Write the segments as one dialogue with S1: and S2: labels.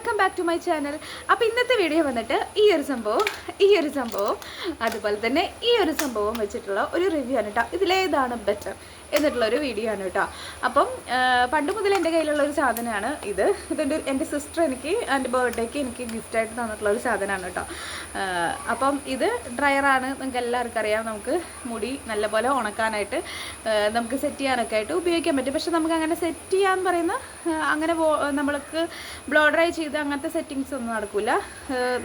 S1: Welcome back to my channel. അപ്പോൾ ഇന്നത്തെ video വന്നിട്ട് ഈ ഒരു സംഭവം അതുപോലെ തന്നെ ഈ ഒരു സംഭവം വെച്ചിട്ടുള്ള ഒരു റിവ്യൂ ആണ് കേട്ടോ. ഇതിലേതാണ് ബെറ്റർ എന്നിട്ടുള്ളൊരു വീഡിയോ ആണ് കേട്ടോ. അപ്പം പണ്ട് മുതൽ എൻ്റെ കയ്യിലുള്ള ഒരു സാധനമാണ് ഇതിൻ്റെ എൻ്റെ സിസ്റ്റർ എനിക്ക് എൻ്റെ ബർത്ത്ഡേക്ക് എനിക്ക് ഗിഫ്റ്റായിട്ട് തന്നിട്ടുള്ള ഒരു സാധനമാണ് കേട്ടോ. അപ്പം ഇത് ഡ്രയറാണ്, നിങ്ങൾക്ക് എല്ലാവർക്കും അറിയാം. നമുക്ക് മുടി നല്ലപോലെ ഉണക്കാനായിട്ട് നമുക്ക് സെറ്റ് ചെയ്യാനൊക്കെ ആയിട്ട് ഉപയോഗിക്കാൻ പറ്റും. പക്ഷെ നമുക്ക് അങ്ങനെ സെറ്റ് ചെയ്യാൻ പറയുന്ന അങ്ങനെ നമ്മൾക്ക് ബ്ലോ ഡ്രൈ ചെയ്ത് അങ്ങനത്തെ സെറ്റിങ്സ് ഒന്നും നടക്കില്ല.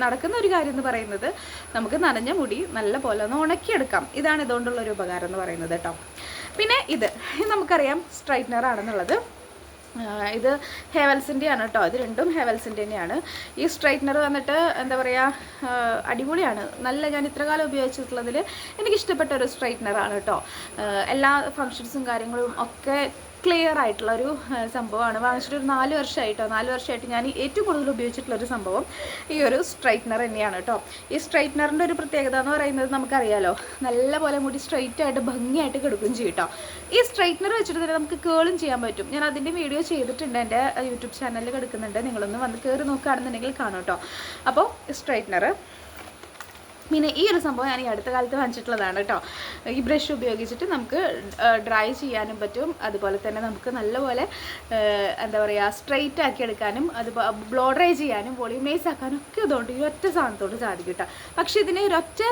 S1: നടക്കുന്ന ഒരു കാര്യം എന്ന് പറയുന്നത് നമുക്ക് നനഞ്ഞ മുടി നല്ല പോലെ ഒന്ന് ഉണക്കിയെടുക്കാം. ഇതാണ് ഇതുകൊണ്ടുള്ളൊരു ഉപകാരം എന്ന് പറയുന്നത് കേട്ടോ. പിന്നെ ഇത് നമുക്കറിയാം സ്ട്രൈറ്റ്നർ ആണെന്നുള്ളത്. ഇത് ഹേവൽസിൻ്റെ ആണ് കേട്ടോ. ഇത് രണ്ടും ഹേവൽസിൻ്റെ തന്നെയാണ്. ഈ സ്ട്രൈറ്റ്നർ വന്നിട്ട് എന്താ പറയുക, അടിപൊളിയാണ്. ഞാൻ ഇത്ര കാലം ഉപയോഗിച്ചിട്ടുള്ളതിൽ എനിക്കിഷ്ടപ്പെട്ട ഒരു സ്ട്രൈറ്റ്നറാണ് കേട്ടോ. എല്ലാ ഫങ്ഷൻസും കാര്യങ്ങളും ഒക്കെ ക്ലിയർ ആയിട്ടുള്ളൊരു സംഭവമാണ്. വാങ്ങിച്ചിട്ട് ഒരു 4 വർഷമായിട്ട് ഞാൻ ഏറ്റവും കൂടുതൽ ഉപയോഗിച്ചിട്ടുള്ളൊരു സംഭവം ഈ ഒരു സ്ട്രൈറ്റ്നർ തന്നെയാണ് കേട്ടോ. ഈ സ്ട്രൈറ്റ്നറിൻ്റെ ഒരു പ്രത്യേകത എന്ന് പറയുന്നത് നമുക്കറിയാലോ, നല്ലപോലെ മുടി സ്ട്രൈറ്റ് ആയിട്ട് ഭംഗിയായിട്ട് കിടക്കുകയും ചെയ്യും കേട്ടോ. ഈ സ്ട്രൈറ്റ്നർ വെച്ചിട്ട് തന്നെ നമുക്ക് കേളും ചെയ്യാൻ പറ്റും. ഞാൻ അതിൻ്റെ വീഡിയോ ചെയ്തിട്ടുണ്ട്, എൻ്റെ യൂട്യൂബ് ചാനലിൽ കിടക്കുന്നുണ്ട്. നിങ്ങളൊന്ന് വന്ന് കയറി നോക്കുകയാണെന്നുണ്ടെങ്കിൽ കാണും കേട്ടോ. അപ്പോൾ സ്ട്രൈറ്റ്നർ, പിന്നെ ഈ ഒരു സംഭവം ഞാൻ ഈ അടുത്ത കാലത്ത് വാങ്ങിച്ചിട്ടുള്ളതാണ് കേട്ടോ. ഈ ബ്രഷ് ഉപയോഗിച്ചിട്ട് നമുക്ക് ഡ്രൈ ചെയ്യാനും പറ്റും. അതുപോലെ തന്നെ നമുക്ക് നല്ലപോലെ എന്താ പറയുക സ്ട്രെയിറ്റ് ആക്കി എടുക്കാനും ബ്ലോ ഡ്രൈ ചെയ്യാനും വോളിയമൈസ് ആക്കാനും ഒക്കെ ഇതുകൊണ്ട് ഈ ഒറ്റ സാധനത്തോട് സാധിക്കും കേട്ടോ. പക്ഷേ ഇതിന് ഒരൊറ്റ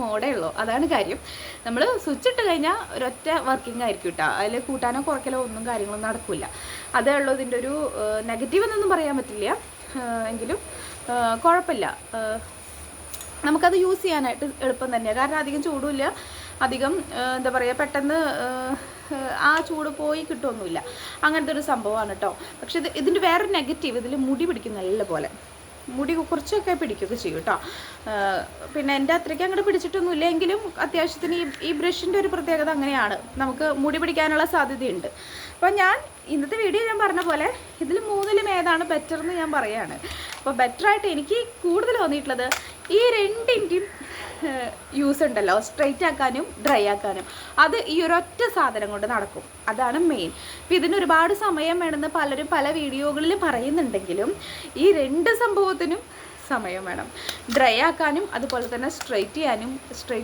S1: മോഡേ ഉള്ളൂ, അതാണ് കാര്യം. നമ്മൾ സ്വിച്ച് ഇട്ട് കഴിഞ്ഞാൽ ഒരൊറ്റ വർക്കിംഗ് ആയിരിക്കും കേട്ടോ. അതിൽ കൂട്ടാനോ കുറയ്ക്കലോ ഒന്നും കാര്യങ്ങളൊന്നും നടക്കില്ല. അതേ ഉള്ളൂ ഇതിൻ്റെ ഒരു നെഗറ്റീവ് എന്നൊന്നും പറയാൻ പറ്റില്ല. എങ്കിലും കുഴപ്പമില്ല, നമുക്കത് യൂസ് ചെയ്യാനായിട്ട് എളുപ്പം തന്നെയാണ്. കാരണം അധികം ചൂടുമില്ല, അധികം എന്താ പറയുക പെട്ടെന്ന് ആ ചൂട് പോയി കിട്ടുമൊന്നുമില്ല. അങ്ങനത്തെ ഒരു സംഭവമാണ് കേട്ടോ. പക്ഷെ ഇതിൻ്റെ വേറൊരു നെഗറ്റീവ്, ഇതിൽ മുടി പിടിക്കും നല്ല പോലെ. മുടി കുറച്ചൊക്കെ പിടിക്കുകയൊക്കെ ചെയ്യും കേട്ടോ. പിന്നെ എൻ്റെ അത്രയ്ക്ക് അങ്ങോട്ട് പിടിച്ചിട്ടൊന്നുമില്ല, എങ്കിലും അത്യാവശ്യത്തിന് ഈ ബ്രഷിൻ്റെ ഒരു പ്രത്യേകത അങ്ങനെയാണ്, നമുക്ക് മുടി പിടിക്കാനുള്ള സാധ്യതയുണ്ട്. അപ്പോൾ ഇന്നത്തെ വീഡിയോ ഞാൻ പറഞ്ഞ പോലെ ഇതിൽ 3-ലും ഏതാണ് ബെറ്റർ എന്ന് ഞാൻ പറയുകയാണ്. അപ്പോൾ ബെറ്ററായിട്ട് എനിക്ക് കൂടുതൽ തോന്നിയിട്ടുള്ളത് ഈ രണ്ടിൻ്റെയും യൂസ് ഉണ്ടല്ലോ, സ്ട്രെയിറ്റ് ആക്കാനും ഡ്രൈ ആക്കാനും. അത് ഈ ഒരൊറ്റ സാധനം കൊണ്ട് നടക്കും, അതാണ് മെയിൻ. അപ്പോൾ ഇതിന് ഒരുപാട് സമയം വേണമെന്ന് പലരും പല വീഡിയോകളിൽ പറയുന്നുണ്ടെങ്കിലും ഈ രണ്ട് സംഭവത്തിനും സമയം വേണം. ഡ്രൈ ആക്കാനും അതുപോലെ തന്നെ സ്ട്രെയിറ്റ്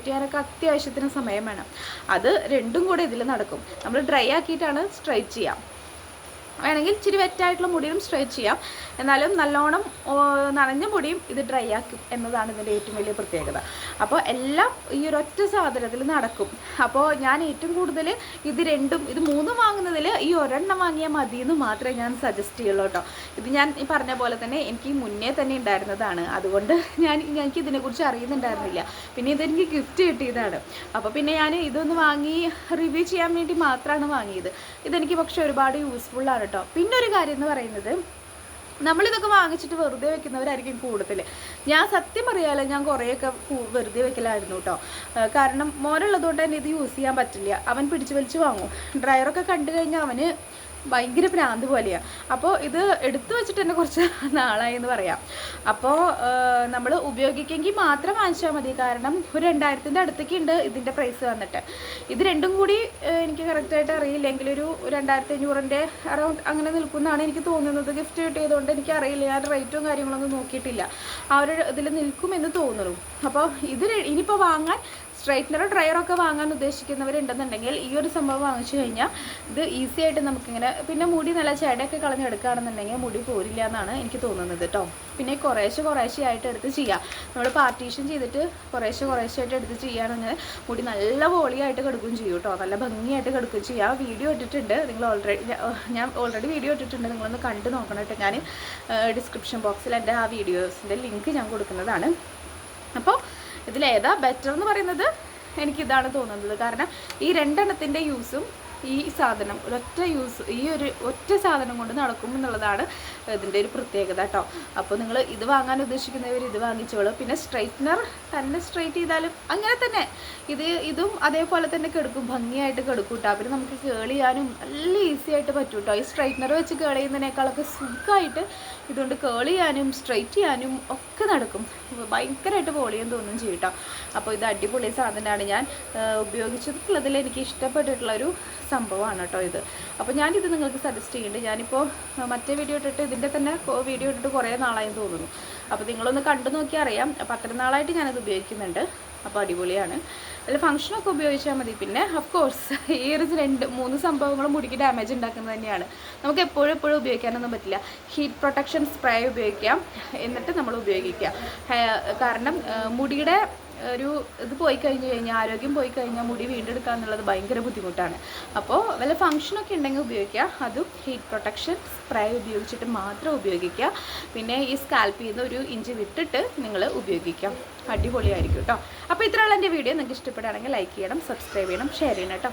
S1: ചെയ്യാനൊക്കെ അത്യാവശ്യത്തിന് സമയം വേണം. അത് രണ്ടും കൂടെ ഇതിൽ നടക്കും. നമ്മൾ ഡ്രൈ ആക്കിയിട്ടാണ് സ്ട്രെയിറ്റ് ചെയ്യാം. വേണമെങ്കിൽ ഇച്ചിരി വെറ്റായിട്ടുള്ള മുടിയും സ്ട്രെയിറ്റ് ചെയ്യാം, എന്നാലും നല്ലോണം നനഞ്ഞ മുടിയും ഇത് ഡ്രൈ ആക്കും എന്നതാണ് ഇതിൻ്റെ ഏറ്റവും വലിയ പ്രത്യേകത. അപ്പോൾ എല്ലാം ഈ ഒരൊറ്റ സാധനത്തിൽ നടക്കും. അപ്പോൾ ഞാൻ ഏറ്റവും കൂടുതൽ ഇത് മൂന്നും വാങ്ങുന്നതിൽ ഈ ഒരെണ്ണം വാങ്ങിയാൽ മതി എന്ന് മാത്രമേ ഞാൻ സജസ്റ്റ് ചെയ്യുള്ളൂ കേട്ടോ. ഇത് ഞാൻ ഈ പറഞ്ഞ പോലെ തന്നെ എനിക്ക് മുന്നേ തന്നെ ഉണ്ടായിരുന്നതാണ്, അതുകൊണ്ട് എനിക്ക് ഇതിനെക്കുറിച്ച് അറിയുന്നുണ്ടായിരുന്നില്ല. പിന്നെ ഇതെനിക്ക് ഗിഫ്റ്റ് കിട്ടിയതാണ്. അപ്പോൾ പിന്നെ ഞാൻ ഇതൊന്ന് വാങ്ങി റിവ്യൂ ചെയ്യാൻ വേണ്ടി മാത്രമാണ് വാങ്ങിയത്. ഇതെനിക്ക് പക്ഷേ ഒരുപാട് യൂസ്ഫുള്ളാണ് കേട്ടോ. പിന്നെ ഒരു കാര്യം എന്ന് പറയുന്നത്, നമ്മളിതൊക്കെ വാങ്ങിച്ചിട്ട് വെറുതെ വെക്കുന്നവരായിരിക്കും കൂടുതൽ. ഞാൻ സത്യം പറയാലോ, ഞാൻ കുറേയൊക്കെ വെറുതെ വെക്കലായിരുന്നു കേട്ടോ. കാരണം മോനുള്ളതുകൊണ്ട് തന്നെ ഇത് യൂസ് ചെയ്യാൻ പറ്റില്ല. അവൻ പിടിച്ച് വലിച്ച് വാങ്ങും. ഡ്രയറൊക്കെ കണ്ടു കഴിഞ്ഞാൽ അവന് ഭയങ്കര ഭ്രാന്ത് പോലെയാണ്. അപ്പോൾ ഇത് എടുത്തു വെച്ചിട്ട് തന്നെ കുറച്ച് നാളായി എന്ന് പറയാം. അപ്പോൾ നമ്മൾ ഉപയോഗിക്കെങ്കിൽ മാത്രം വാങ്ങിച്ചാൽ മതി. കാരണം ഒരു 2000-ൻ്റെ അടുത്തേക്ക് ഉണ്ട് ഇതിൻ്റെ പ്രൈസ് വന്നിട്ട്. ഇത് രണ്ടും കൂടി എനിക്ക് കറക്റ്റായിട്ട് അറിയില്ല, എങ്കിലൊരു 2500-ൻ്റെ അറൗണ്ട് അങ്ങനെ നിൽക്കുന്നതാണ് എനിക്ക് തോന്നുന്നത്. ഗിഫ്റ്റ് കിട്ടിയതുകൊണ്ട് എനിക്കറിയില്ല, ഞാൻ റേറ്റും കാര്യങ്ങളൊന്നും നോക്കിയിട്ടില്ല. ആ ഒരു ഇതിൽ നിൽക്കുമെന്ന് തോന്നുന്നു. അപ്പോൾ ഇനിയിപ്പോൾ വാങ്ങാൻ സ്ട്രൈറ്റ്നറോ ഡ്രയറൊക്കെ വാങ്ങാൻ ഉദ്ദേശിക്കുന്നവരുണ്ടെന്നുണ്ടെങ്കിൽ ഈ ഒരു സംഭവം വാങ്ങിച്ചു കഴിഞ്ഞാൽ ഇത് ഈസി ആയിട്ട് നമുക്കിങ്ങനെ, പിന്നെ മുടി നല്ല ചെടയൊക്കെ കളഞ്ഞെടുക്കുകയാണെന്നുണ്ടെങ്കിൽ മുടി പോരില്ല എന്നാണ് എനിക്ക് തോന്നുന്നത് കേട്ടോ. പിന്നെ കുറേശ്ശെ ആയിട്ട് എടുത്ത് ചെയ്യാം. നമ്മൾ പാർട്ടീഷൻ ചെയ്തിട്ട് കുറേശ്ശെ ആയിട്ട് എടുത്ത് ചെയ്യുകയാണെങ്കിൽ മുടി നല്ല വോളിയായിട്ട് കിടക്കുകയും ചെയ്യും കേട്ടോ. നല്ല ഭംഗിയായിട്ട് കിടക്കുകയും ചെയ്യാം. വീഡിയോ ഇട്ടിട്ടുണ്ട്, ഞാൻ ഓൾറെഡി വീഡിയോ ഇട്ടിട്ടുണ്ട്, നിങ്ങളൊന്ന് കണ്ടു നോക്കണം കേട്ടോ. ഞാൻ ഡിസ്ക്രിപ്ഷൻ ബോക്സിൽ എൻ്റെ ആ വീഡിയോസിൻ്റെ ലിങ്ക് ഞാൻ കൊടുക്കുന്നതാണ്. അപ്പോൾ ഇതിലേതാ ബെറ്റർ എന്ന് പറയുന്നത് എനിക്കിതാണ് തോന്നുന്നത്. കാരണം ഈ രണ്ടെണ്ണത്തിൻ്റെ യൂസും ഈ സാധനം ഒറ്റ സാധനം കൊണ്ട് നടക്കും എന്നുള്ളതാണ് ഇതിൻ്റെ ഒരു പ്രത്യേകത കേട്ടോ. അപ്പോൾ നിങ്ങൾ ഇത് വാങ്ങാൻ ഉദ്ദേശിക്കുന്നവർ ഇത് വാങ്ങിച്ചോളൂ. പിന്നെ സ്ട്രൈറ്റ്നർ തന്നെ സ്ട്രൈറ്റ് ചെയ്താലും അങ്ങനെ തന്നെ ഇതും അതേപോലെ തന്നെ കിടക്കും, ഭംഗിയായിട്ട് കിടക്കും കേട്ടോ. പിന്നെ നമുക്ക് കേൾ ചെയ്യാനും നല്ല ഈസി ആയിട്ട് പറ്റും കേട്ടോ. ഈ സ്ട്രൈറ്റ്നർ വെച്ച് കേൾ ചെയ്യുന്നതിനേക്കാളൊക്കെ സുഖമായിട്ട് ഇതുകൊണ്ട് കേൾ ചെയ്യാനും സ്ട്രൈറ്റ് ചെയ്യാനും ഒക്കെ നടക്കും. ഭയങ്കരമായിട്ട് വോളിയം തോന്നും ചെയ്യും കേട്ടോ. അപ്പോൾ ഇത് അടിപൊളി സാധനമാണ്. ഞാൻ ഉപയോഗിച്ചിട്ടുള്ളതിൽ എനിക്ക് ഇഷ്ടപ്പെട്ടിട്ടുള്ളൊരു സംഭവമാണ് കേട്ടോ ഇത്. അപ്പോൾ ഞാനിത് നിങ്ങൾക്ക് സജസ്റ്റ് ചെയ്യുന്നുണ്ട്. ഞാനിപ്പോൾ മറ്റേ വീഡിയോ ഇട്ടിട്ട് ഇതിൻ്റെ തന്നെ വീഡിയോ ഇട്ടിട്ട് കുറേ നാളായി തോന്നുന്നു. അപ്പോൾ നിങ്ങളൊന്ന് കണ്ടു നോക്കിയാൽ അറിയാം. അപ്പോൾ അത്ര നാളായിട്ട് ഞാനത് ഉപയോഗിക്കുന്നുണ്ട്. അപ്പോൾ അടിപൊളിയാണ്. അതിൽ ഫംഗ്ഷനൊക്കെ ഉപയോഗിച്ചാൽ മതി. പിന്നെ ഓഫ് കോഴ്സ് ഈ ഒരു 2-3 സംഭവങ്ങളും മുടിക്ക് ഡാമേജ് ഉണ്ടാക്കുന്നത് തന്നെയാണ്. നമുക്ക് എപ്പോഴും ഉപയോഗിക്കാനൊന്നും പറ്റില്ല. ഹീറ്റ് പ്രൊട്ടക്ഷൻ സ്പ്രേ ഉപയോഗിക്കാം, എന്നിട്ട് നമ്മൾ ഉപയോഗിക്കുക. കാരണം മുടിയുടെ ഒരു ഇത് പോയി കഴിഞ്ഞാൽ, ആരോഗ്യം പോയി കഴിഞ്ഞാൽ മുടി വീണ്ടെടുക്കുക എന്നുള്ളത് ഭയങ്കര ബുദ്ധിമുട്ടാണ്. അപ്പോൾ വല്ല ഫംഗ്ഷനൊക്കെ ഉണ്ടെങ്കിൽ ഉപയോഗിക്കുക. അതും ഹീറ്റ് പ്രൊട്ടക്ഷൻ സ്പ്രേ ഉപയോഗിച്ചിട്ട് മാത്രം ഉപയോഗിക്കുക. പിന്നെ ഈ സ്കാൽപ്പിൽ നിന്ന് 1 ഇഞ്ച് വിട്ടിട്ട് നിങ്ങൾ ഉപയോഗിക്കാം. അടിപൊളിയായിരിക്കും കേട്ടോ. അപ്പോൾ ഇത്രയുള്ള എൻ്റെ വീഡിയോ നിങ്ങൾക്ക് ഇഷ്ടപ്പെടുകയാണെങ്കിൽ ലൈക്ക് ചെയ്യണം, സബ്സ്ക്രൈബ് ചെയ്യണം, ഷെയർ ചെയ്യണം കേട്ടോ.